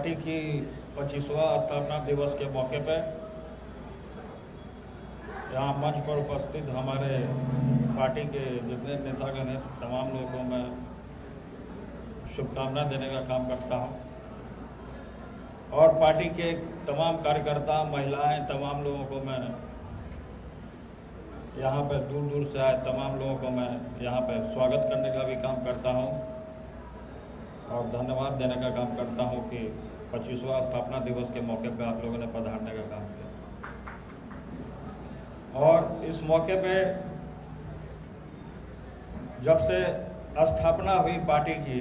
Party की 25वां स्थापना दिवस के मौके पर यहाँ मंच पर उपस्थित हमारे पार्टी के जितने नेतागण हैं तमाम लोगों को मैं शुभकामना देने का काम करता हूँ और पार्टी के तमाम कार्यकर्ता महिलाएं तमाम लोगों को मैं यहाँ पर दूर दूर से आए तमाम लोगों को मैं यहाँ पर स्वागत करने का भी काम करता हूँ और धन्यवाद देने का काम करता हूँ कि 25वां स्थापना दिवस के मौके पर आप लोगों ने पधारने का काम किया। और इस मौके पे जब से स्थापना हुई पार्टी की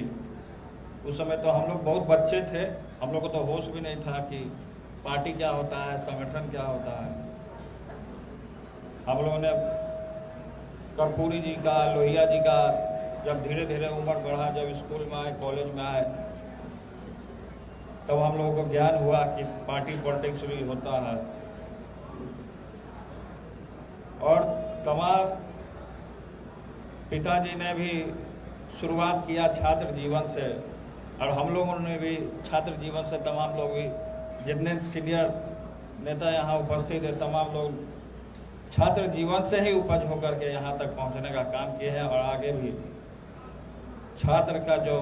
उस समय तो हम लोग बहुत बच्चे थे, हम लोग को तो होश भी नहीं था कि पार्टी क्या होता है, संगठन क्या होता है। हम लोगों ने कर्पूरी जी का, लोहिया जी का जब धीरे धीरे उम्र बढ़ा, जब स्कूल में आए, कॉलेज में आए, तब हम लोगों को ज्ञान हुआ कि पार्टी पॉलिटिक्स भी होता है। और तमाम पिताजी ने भी शुरुआत किया छात्र जीवन से और हम लोगों ने भी छात्र जीवन से, तमाम लोग भी जितने सीनियर नेता यहाँ उपस्थित है तमाम लोग छात्र जीवन से ही उपज होकर के यहाँ तक पहुँचने का काम किए हैं और आगे भी छात्र का जो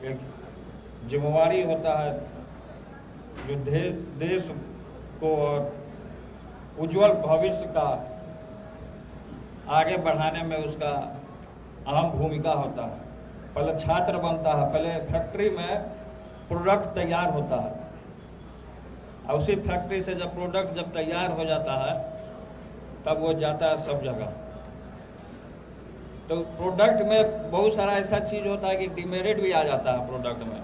एक जिम्मेवारी होता है जो देश को और उज्जवल भविष्य का आगे बढ़ाने में उसका अहम भूमिका होता है। पहले छात्र बनता है, पहले फैक्ट्री में प्रोडक्ट तैयार होता है और उसी फैक्ट्री से जब प्रोडक्ट जब तैयार हो जाता है तब वो जाता है सब जगह। तो प्रोडक्ट में बहुत सारा ऐसा चीज़ होता है कि डिमेरिट भी आ जाता है प्रोडक्ट में।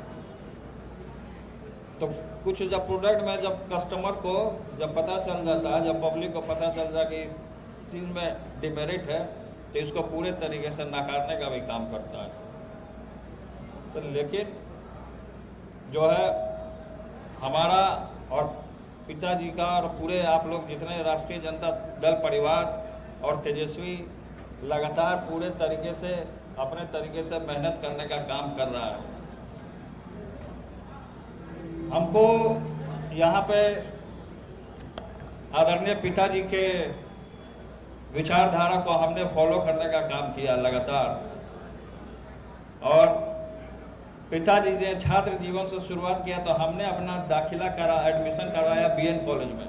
तो कुछ जब प्रोडक्ट में जब कस्टमर को जब पता चल जाता है, जब पब्लिक को पता चल जाता है कि इस चीज़ में डिमेरिट है तो इसको पूरे तरीके से नकारने का भी काम करता है। तो लेकिन जो है हमारा और पिताजी का और पूरे आप लोग जितने राष्ट्रीय जनता दल परिवार और तेजस्वी लगातार पूरे तरीके से अपने तरीके से मेहनत करने का काम कर रहा है। हमको यहाँ पे आदरणीय पिताजी के विचारधारा को हमने फॉलो करने का काम किया लगातार। और पिताजी ने छात्र जीवन से शुरुआत किया तो हमने अपना दाखिला एडमिशन करवाया बीएन कॉलेज में।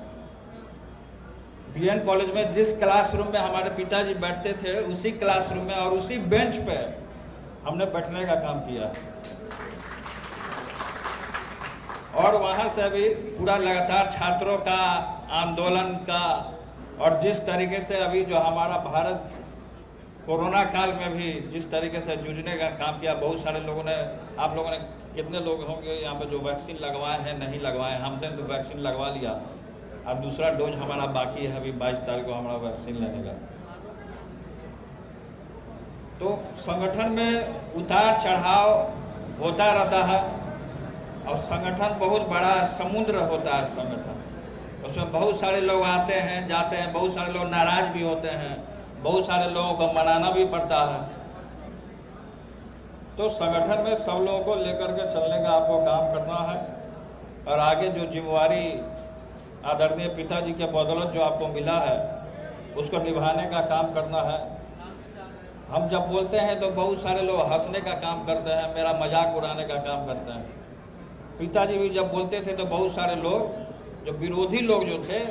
बीएन कॉलेज में जिस क्लासरूम में हमारे पिताजी बैठते थे उसी क्लासरूम में और उसी बेंच पे हमने बैठने का काम किया और वहाँ से भी पूरा लगातार छात्रों का आंदोलन का और जिस तरीके से अभी जो हमारा भारत कोरोना काल में भी जिस तरीके से जूझने का काम किया, बहुत सारे लोगों ने, आप लोगों ने कितने लोग होंगे यहाँ पे जो वैक्सीन लगवाए हैं, नहीं लगवाए, हमने तो वैक्सीन लगवा लिया और दूसरा डोज हमारा बाकी है, अभी 22 तारीख को हमारा वैक्सीन लेने का। तो संगठन में उतार चढ़ाव होता रहता है और संगठन बहुत बड़ा समुद्र होता है। संगठन उसमें बहुत सारे लोग आते हैं जाते हैं, बहुत सारे लोग नाराज भी होते हैं, बहुत सारे लोगों को मनाना भी पड़ता है। तो संगठन में सब लोगों को लेकर के चलने का आपको काम करना है और आगे जो जिम्मेवारी आदरणीय पिताजी के बदौलत जो आपको मिला है उसको निभाने का काम करना है। हम जब बोलते हैं तो बहुत सारे लोग हंसने का काम करते हैं, मेरा मजाक उड़ाने का काम करते हैं। पिताजी भी जब बोलते थे तो बहुत सारे लोग जो विरोधी लोग जो थे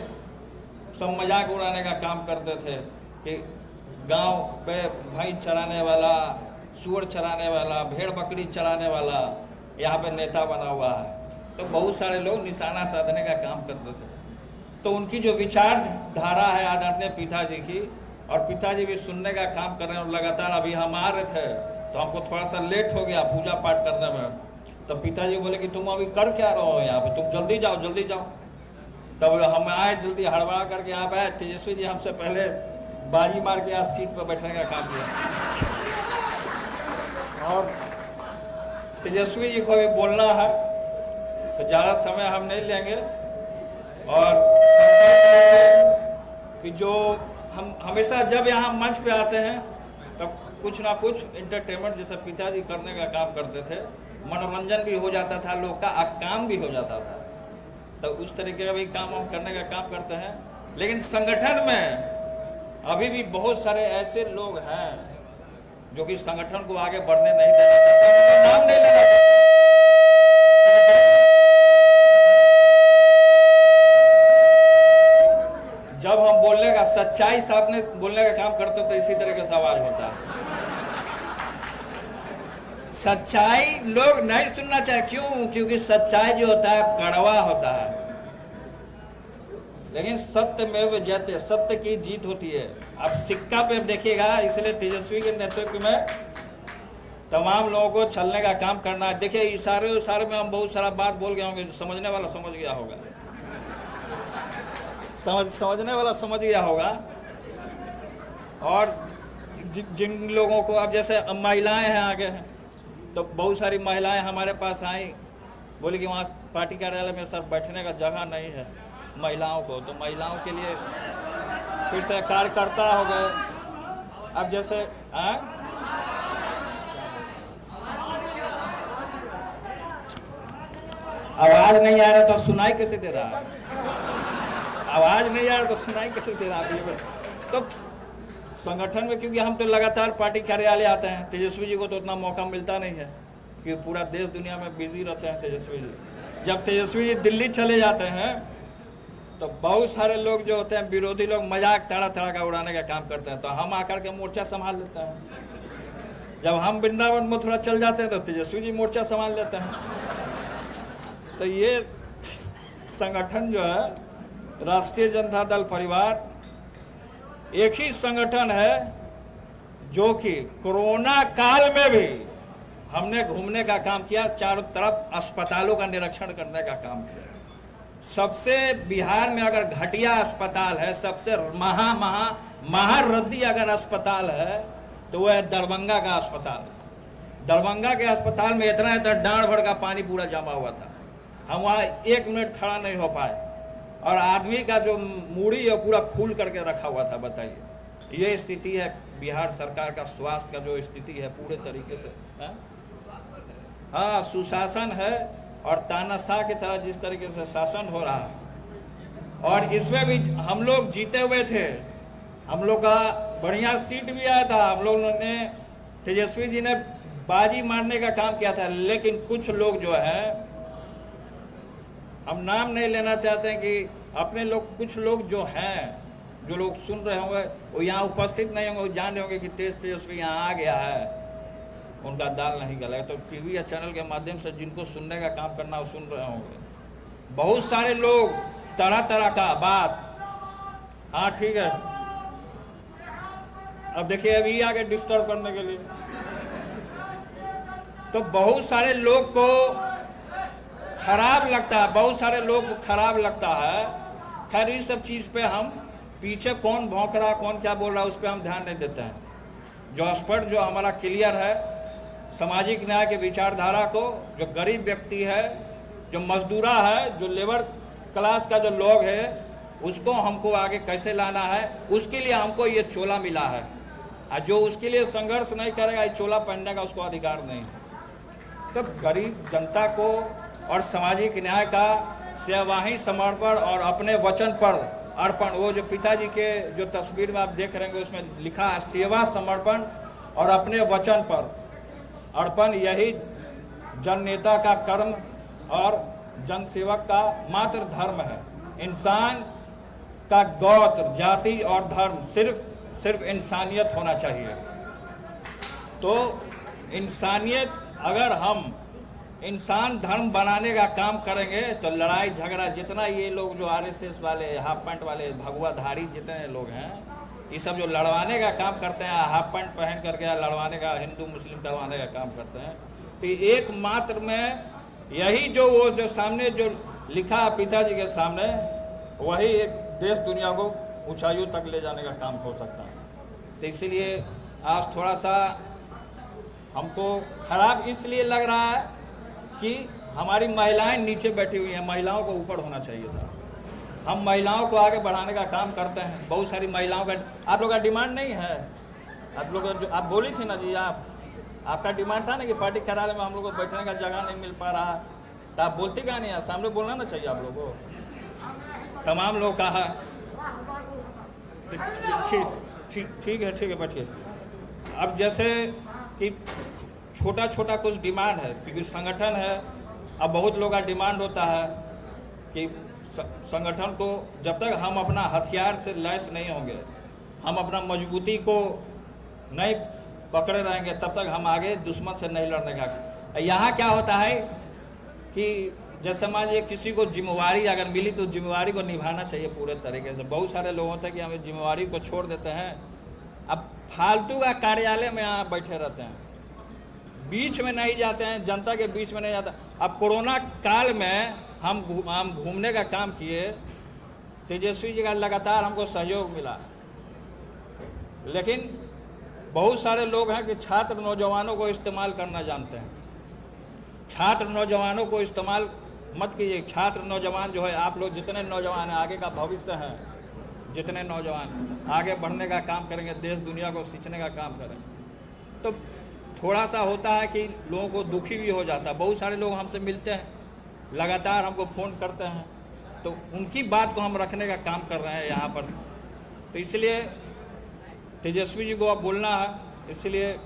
सब मजाक उड़ाने का काम करते थे कि गांव पे भैंस चराने वाला, सूअर चराने वाला, भेड़ बकरी चराने वाला यहाँ पे नेता बना हुआ है। तो बहुत सारे लोग निशाना साधने का काम करते थे। तो उनकी जो विचारधारा है आदरणीय पिताजी की, और पिताजी भी सुनने का काम कर रहे हैं और लगातार अभी हम आ रहे थे तो हमको थोड़ा सा लेट हो गया पूजा पाठ करने में। तो पिताजी बोले कि तुम अभी कर क्या रहो यहाँ पे, तुम जल्दी जाओ जल्दी जाओ। तब हम आए जल्दी हड़बड़ा करके यहाँ पे आए। तेजस्वी जी हमसे पहले बाजी मार के आज सीट पर बैठने का काम किया और तेजस्वी जी को भी बोलना है तो ज़्यादा समय हम नहीं लेंगे और कि जो हम हमेशा जब यहाँ मंच पे आते हैं तब कुछ ना कुछ एंटरटेनमेंट जैसे पिताजी करने का काम करते थे मनोरंजन भी हो जाता था लोग का, काम भी हो जाता था। तो उस तरीके का भी काम हम करने का काम करते हैं। लेकिन संगठन में अभी भी बहुत सारे ऐसे लोग हैं जो कि संगठन को आगे बढ़ने नहीं देना चाहते, उनका नाम नहीं लेना चाहते। जब हम बोलने का सच्चाई सामने बोलने का काम करते हो तो इसी तरीके से आवाज होता है। सच्चाई लोग नहीं सुनना चाहे, क्यों? क्योंकि सच्चाई जो होता है कड़वा होता है, लेकिन सत्य में जयते, सत्य की जीत होती है। अब सिक्का पे देखिएगा, इसलिए तेजस्वी के नेतृत्व में तमाम लोगों को चलने का काम करना है। देखिए इशारे में हम बहुत सारा बात बोल गए होंगे, समझने वाला समझ गया होगा, समझने वाला समझ गया होगा। और जिन लोगों को, अब जैसे महिलाएं हैं आगे हैं, तो बहुत सारी महिलाएं हमारे पास आई, बोली कि वहाँ पार्टी कार्यालय में सर बैठने का जगह नहीं है महिलाओं को, तो महिलाओं के लिए फिर से कार्यकर्ता हो गए। अब जैसे आवाज नहीं आ रहा तो सुनाई कैसे दे रहा है? आवाज नहीं आ रहा तो सुनाई कैसे दे रहा है? तो संगठन में, क्योंकि हम तो लगातार पार्टी कार्यालय आते हैं, तेजस्वी जी को तो उतना मौका मिलता नहीं है क्योंकि पूरा देश दुनिया में बिजी रहते हैं तेजस्वी जी। जब तेजस्वी जी दिल्ली चले जाते हैं तो बहुत सारे लोग जो होते हैं विरोधी लोग मजाक तरह का उड़ाने का काम करते हैं, तो हम आकर के मोर्चा संभाल लेते हैं। जब हम वृंदावन मथुरा चल जाते हैं तो तेजस्वी जी मोर्चा संभाल लेते हैं। तो ये संगठन जो है राष्ट्रीय जनता दल परिवार एक ही संगठन है जो कि कोरोना काल में भी हमने घूमने का काम किया, चारों तरफ अस्पतालों का निरीक्षण करने का काम किया। सबसे बिहार में अगर घटिया अस्पताल है, सबसे महारद्दी अगर अस्पताल है तो वह है दरभंगा का अस्पताल। दरभंगा के अस्पताल में इतना डांड भर का पानी पूरा जमा हुआ था, हम वहाँ 1 मिनट खड़ा नहीं हो पाए, और आदमी का जो मूड़ी है पूरा खोल करके रखा हुआ था। बताइए, ये स्थिति है बिहार सरकार का स्वास्थ्य का जो स्थिति है पूरे तरीके से। हाँ, सुशासन है और तानाशाह की तरह जिस तरीके से शासन हो रहा है। और इसमें भी हम लोग जीते हुए थे, हम लोग का बढ़िया सीट भी आया था, हम लोगों ने, तेजस्वी जी ने बाजी मारने का काम किया था। लेकिन कुछ लोग जो है, हम नाम नहीं लेना चाहते हैं कि अपने लोग, कुछ लोग जो हैं, जो लोग सुन रहे होंगे वो यहाँ उपस्थित नहीं होंगे, वो जान रहे होंगे कि तेजस्वी यहाँ आ गया है, उनका दाल नहीं गलेगा। तो टीवी या चैनल के माध्यम से जिनको सुनने का काम करना वो सुन रहे होंगे। बहुत सारे लोग तरह का बात, हाँ ठीक है, अब देखिए अभी आगे डिस्टर्ब करने के लिए, तो बहुत सारे लोग को खराब लगता है, बहुत सारे लोग को खराब लगता है। खैर इस सब चीज़ पे हम पीछे कौन भौंक रहा, कौन क्या बोल रहा, उस पर हम ध्यान नहीं देते हैं। जो स्पष्ट, जो हमारा क्लियर है, सामाजिक न्याय के विचारधारा को, जो गरीब व्यक्ति है, जो मजदूरा है, जो लेबर क्लास का जो लोग है, उसको हमको आगे कैसे लाना है, उसके लिए हमको ये चोला मिला है। और जो उसके लिए संघर्ष नहीं करेगा, ये चोला पहनने का उसको अधिकार नहीं। तब गरीब जनता को और सामाजिक न्याय का सेवाही समर्पण और अपने वचन पर अर्पण, वो जो पिताजी के जो तस्वीर में आप देख रहे हैं उसमें लिखा है सेवा समर्पण और अपने वचन पर अर्पण, यही जन नेता का कर्म और जनसेवक का मात्र धर्म है। इंसान का गोत्र, जाति और धर्म सिर्फ इंसानियत होना चाहिए। तो इंसानियत, अगर हम इंसान धर्म बनाने का काम करेंगे तो लड़ाई झगड़ा, जितना ये लोग जो आरएसएस वाले, हाफ पैंट वाले, भगवाधारी जितने लोग हैं, ये सब जो लड़वाने का काम करते हैं, हाफ पैंट पहन करके लड़वाने का, हिंदू मुस्लिम करवाने का काम करते हैं, तो एकमात्र में यही जो वो जो सामने जो लिखा पिताजी के सामने, वही एक देश दुनिया को ऊंचाइयों तक ले जाने का काम हो सकता है। तो इसीलिए आज थोड़ा सा हमको खराब इसलिए लग रहा है कि हमारी महिलाएं नीचे बैठी हुई हैं, महिलाओं को ऊपर होना चाहिए था। हम महिलाओं को आगे बढ़ाने का काम करते हैं। बहुत सारी महिलाओं का, आप लोग का डिमांड नहीं है, आप लोग जो आप बोली थी ना जी, आप आपका डिमांड था ना कि पार्टी कार्यालय में हम लोग को बैठने का जगह नहीं मिल पा रहा, तो आप बोलते क्या नहीं है? सामने बोलना ना चाहिए आप लोगों को। तमाम लोग कहा ठीक है बैठिए। अब जैसे कि छोटा छोटा कुछ डिमांड है, क्योंकि संगठन है, अब बहुत लोग का डिमांड होता है कि संगठन को जब तक हम अपना हथियार से लैस नहीं होंगे, हम अपना मजबूती को नहीं पकड़े रहेंगे, तब तक हम आगे दुश्मन से नहीं लड़ने का। यहाँ क्या होता है कि जैसे मान लीजिए किसी को जिम्मेवारी अगर मिली तो जिम्मेवारी को निभाना चाहिए पूरे तरीके से। बहुत सारे लोग होते हैं कि हम जिम्मेवारी को छोड़ देते हैं, अब फालतू का कार्यालय में यहाँ बैठे रहते हैं, बीच में नहीं जाते हैं, जनता के बीच में नहीं जाता। अब कोरोना काल में हम घूमने का काम किए, तेजस्वी जी का लगातार हमको सहयोग मिला, लेकिन बहुत सारे लोग हैं कि छात्र नौजवानों को इस्तेमाल करना जानते हैं। छात्र नौजवानों को इस्तेमाल मत कीजिए। छात्र नौजवान जो है, आप लोग जितने नौजवान हैं, आगे का भविष्य है, जितने नौजवान आगे बढ़ने का काम करेंगे, देश दुनिया को सींचने का काम करें, तो थोड़ा सा होता है कि लोगों को दुखी भी हो जाता है। बहुत सारे लोग हमसे मिलते हैं, लगातार हमको फ़ोन करते हैं, तो उनकी बात को हम रखने का काम कर रहे हैं यहाँ पर। तो इसलिए तेजस्वी जी को अब बोलना है, इसलिए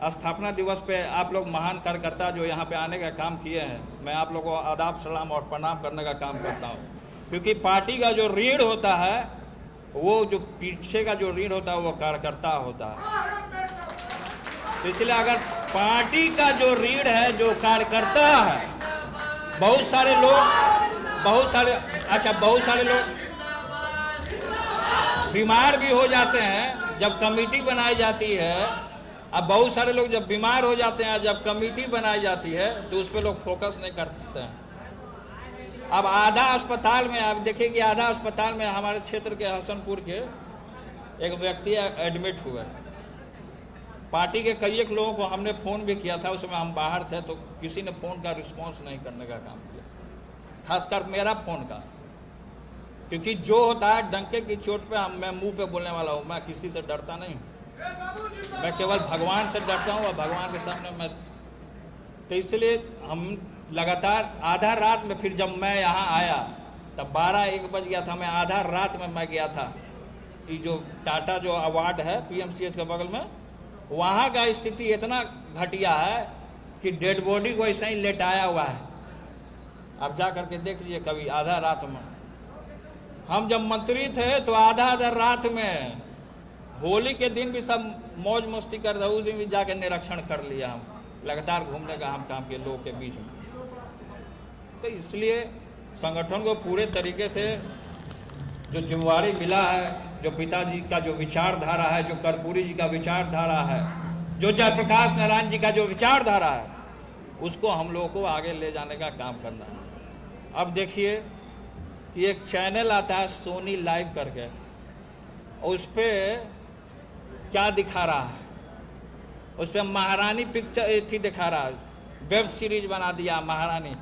स्थापना दिवस पे आप लोग महान कार्यकर्ता जो यहाँ पे आने का काम किए हैं, मैं आप लोगों को आदाब सलाम और प्रणाम करने का काम करता हूँ। क्योंकि पार्टी का जो रीढ़ होता है, वो जो पीछे का जो रीढ़ होता है वो कार्यकर्ता होता है। तो इसलिए अगर पार्टी का जो रीढ़ है, जो कार्यकर्ता है, बहुत सारे लोग बीमार भी हो जाते हैं जब कमेटी बनाई जाती है। अब बहुत सारे लोग जब बीमार हो जाते हैं, जब कमेटी बनाई जाती है, तो उस पर लोग फोकस नहीं करते हैं। अब आधा अस्पताल में, आप देखिए कि आधा अस्पताल में हमारे क्षेत्र के हसनपुर के एक व्यक्ति एडमिट हुए। पार्टी के कई एक लोगों को हमने फ़ोन भी किया था, उसमें हम बाहर थे, तो किसी ने फ़ोन का रिस्पॉन्स नहीं करने का काम किया, खासकर मेरा फ़ोन का। क्योंकि जो होता है डंके की चोट पे मैं मुंह पे बोलने वाला हूँ, मैं किसी से डरता नहीं हूँ, मैं केवल भगवान से डरता हूँ और भगवान के सामने मैं। तो इसलिए हम लगातार आधा रात में, फिर जब मैं यहाँ आया तब 12-1 बज गया था, मैं आधा रात में मैं गया था। ये जो टाटा जो अवार्ड है PMCH के बगल में, वहाँ का स्थिति इतना घटिया है कि डेड बॉडी को ऐसा ही लेटाया हुआ है। आप जा करके देख लीजिए कभी, आधा रात में। हम जब मंत्री थे तो आधा रात में, होली के दिन भी सब मौज मस्ती कर रहे, उस दिन भी जाके निरीक्षण कर लिया। हम लगातार घूमने का हम काम किए लोगों के बीच में। तो इसलिए संगठन को पूरे तरीके से जो जिम्मेवारी मिला है, जो पिताजी का जो विचारधारा है, जो कर्पूरी जी का विचारधारा है, जो जयप्रकाश नारायण जी का जो विचारधारा है, उसको हम लोगों को आगे ले जाने का काम करना है। अब देखिए कि एक चैनल आता है सोनी लाइव करके, उस पर क्या दिखा रहा है, उस पर महारानी पिक्चर थी दिखा रहा है, वेब सीरीज बना दिया महारानी।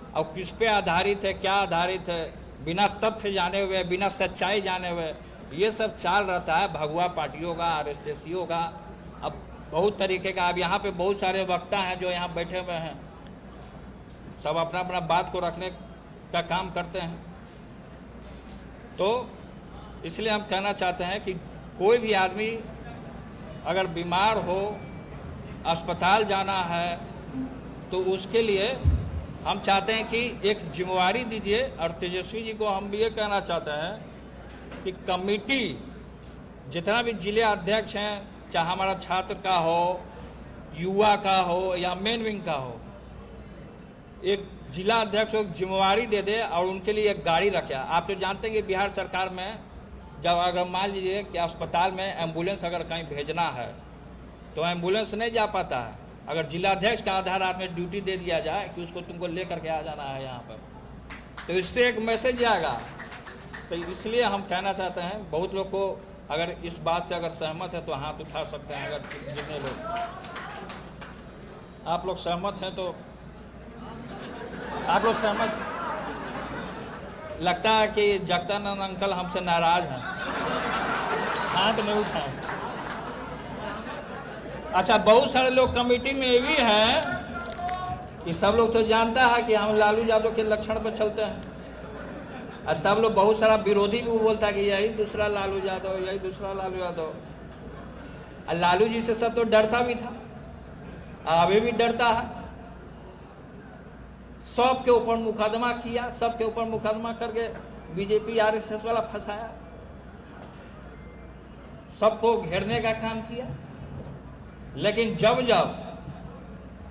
और किस पे आधारित है, क्या आधारित है, बिना तथ्य जाने हुए, बिना सच्चाई जाने हुए ये सब चाल रहता है भगवा पार्टियों का, RSSियों का। अब बहुत तरीके का, अब यहाँ पे बहुत सारे वक्ता हैं जो यहाँ बैठे हुए हैं, सब अपना अपना बात को रखने का काम करते हैं। तो इसलिए हम कहना चाहते हैं कि कोई भी आदमी अगर बीमार हो, अस्पताल जाना है, तो उसके लिए हम चाहते हैं कि एक जिम्मेवारी दीजिए। और तेजस्वी जी को हम ये कहना चाहते हैं कि कमेटी जितना भी जिले अध्यक्ष हैं, चाहे हमारा छात्र का हो, युवा का हो या मेन विंग का हो, एक जिला अध्यक्ष को जिम्मेवारी दे दे और उनके लिए एक गाड़ी रखे। आप तो जानते हैं कि बिहार सरकार में जब अगर मान लीजिए कि अस्पताल में एम्बुलेंस अगर कहीं भेजना है तो एम्बुलेंस नहीं जा पाता है। अगर जिलाध्यक्ष का आधा रात में ड्यूटी दे दिया जाए कि उसको तुमको ले करके आ जाना है यहाँ पर, तो इससे एक मैसेज आएगा। तो इसलिए हम कहना चाहते हैं, बहुत लोग को अगर इस बात से अगर सहमत है तो हाथ उठा सकते हैं। अगर जितने लोग आप लोग सहमत हैं तो आप लोग सहमत, लगता है कि जगदानंद अंकल हमसे नाराज हैं, हाथ नहीं उठाएं। अच्छा, बहुत सारे लोग कमेटी में ये भी हैं कि सब लोग तो जानता है कि हम लालू यादव के लक्षण पर चलते हैं, और सब लोग, बहुत सारा विरोधी भी बोलता है कि यही दूसरा लालू यादव, यही दूसरा लालू यादव। और लालू जी से सब तो डरता भी था, अभी भी डरता है। सबके ऊपर मुकदमा किया, सबके ऊपर मुकदमा करके बीजेपी आरएसएस वाला फंसाया, सबको घेरने का काम किया। लेकिन जब जब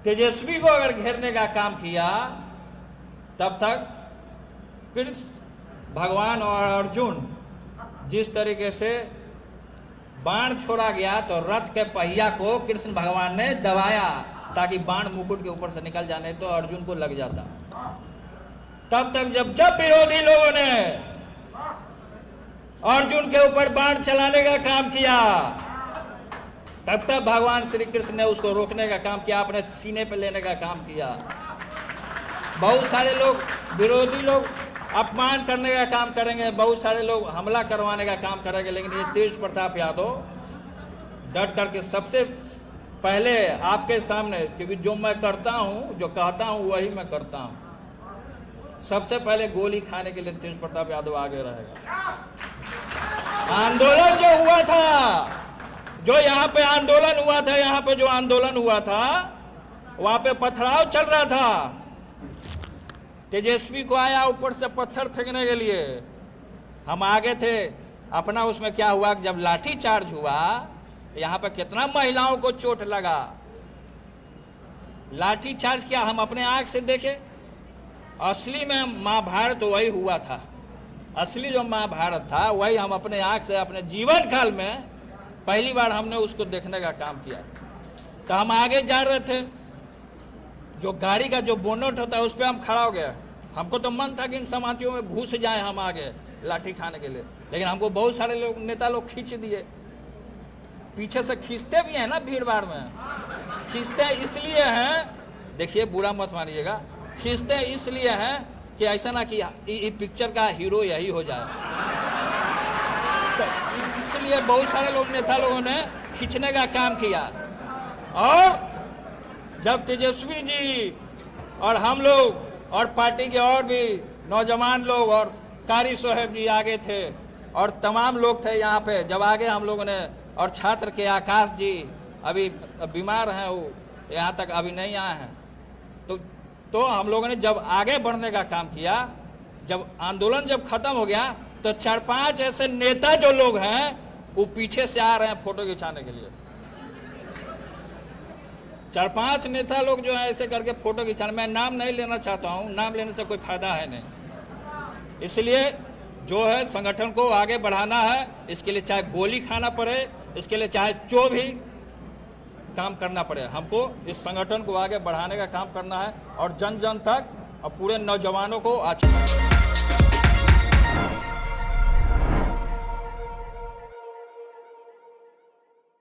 तेजस्वी को अगर घेरने का काम किया, तब तक कृष्ण भगवान और अर्जुन जिस तरीके से बाण छोड़ा गया, तो रथ के पहिया को कृष्ण भगवान ने दबाया ताकि बाण मुकुट के ऊपर से निकल जाने तो अर्जुन को लग जाता। तब तक जब जब विरोधी लोगों ने अर्जुन के ऊपर बाण चलाने का काम किया, तब तक भगवान श्री कृष्ण ने उसको रोकने का काम किया, अपने सीने पे लेने का काम किया। बहुत सारे लोग, विरोधी लोग अपमान करने का काम करेंगे, बहुत सारे लोग हमला करवाने का काम करेंगे, लेकिन ये तेज प्रताप यादव डट करके सबसे पहले आपके सामने, क्योंकि जो मैं करता हूं, जो कहता हूं वही मैं करता हूं, सबसे पहले गोली खाने के लिए तेज प्रताप यादव आगे रहेगा। आंदोलन जो हुआ था, जो यहाँ पे आंदोलन हुआ था, यहाँ पे जो आंदोलन हुआ था, वहां पे पथराव चल रहा था। तेजस्वी को आया ऊपर से पत्थर फेंकने के लिए, हम आगे थे अपना। उसमें क्या हुआ कि जब लाठी चार्ज हुआ, यहाँ पे कितना महिलाओं को चोट लगा। लाठी चार्ज किया, हम अपने आंख से देखे। असली में महाभारत वही हुआ था, असली जो महाभारत था वही हम अपने आंख से, अपने जीवन काल में पहली बार हमने उसको देखने का काम किया। तो हम आगे जा रहे थे, जो गाड़ी का जो बोनट होता है उस पर हम खड़ा हो गए। हमको तो मन था कि इन समातियों में घुस जाए हम आगे लाठी खाने के लिए, लेकिन हमको बहुत सारे लोग, नेता लोग खींच दिए। पीछे से खींचते भी हैं ना, भीड़ भाड़ में खींचते इसलिए हैं, देखिए बुरा मत मानिएगा, खींचते इसलिए हैं कि ऐसा ना कि पिक्चर का हीरो यही हो जाए। तो इसलिए बहुत सारे लोग, नेता लोगों ने खींचने का काम किया। और जब तेजस्वी जी और हम लोग और पार्टी के और भी नौजवान लोग और कारी साहब जी आगे थे और तमाम लोग थे यहाँ पे, जब आगे हम लोगों ने, और छात्र के आकाश जी अभी बीमार हैं, वो यहाँ तक अभी नहीं आए हैं, तो हम लोगों ने जब आगे बढ़ने का काम किया, जब आंदोलन जब खत्म हो गया, तो 4-5 ऐसे नेता जो लोग हैं वो पीछे से आ रहे हैं फोटो खिंचाने के लिए। 4-5 नेता लोग जो है ऐसे करके फोटो खिंचाने, मैं नाम नहीं लेना चाहता हूं, नाम लेने से कोई फायदा है नहीं। इसलिए जो है संगठन को आगे बढ़ाना है, इसके लिए चाहे गोली खाना पड़े, इसके लिए चाहे जो भी काम करना पड़े, हमको इस संगठन को आगे बढ़ाने का काम करना है और जन जन तक और पूरे नौजवानों को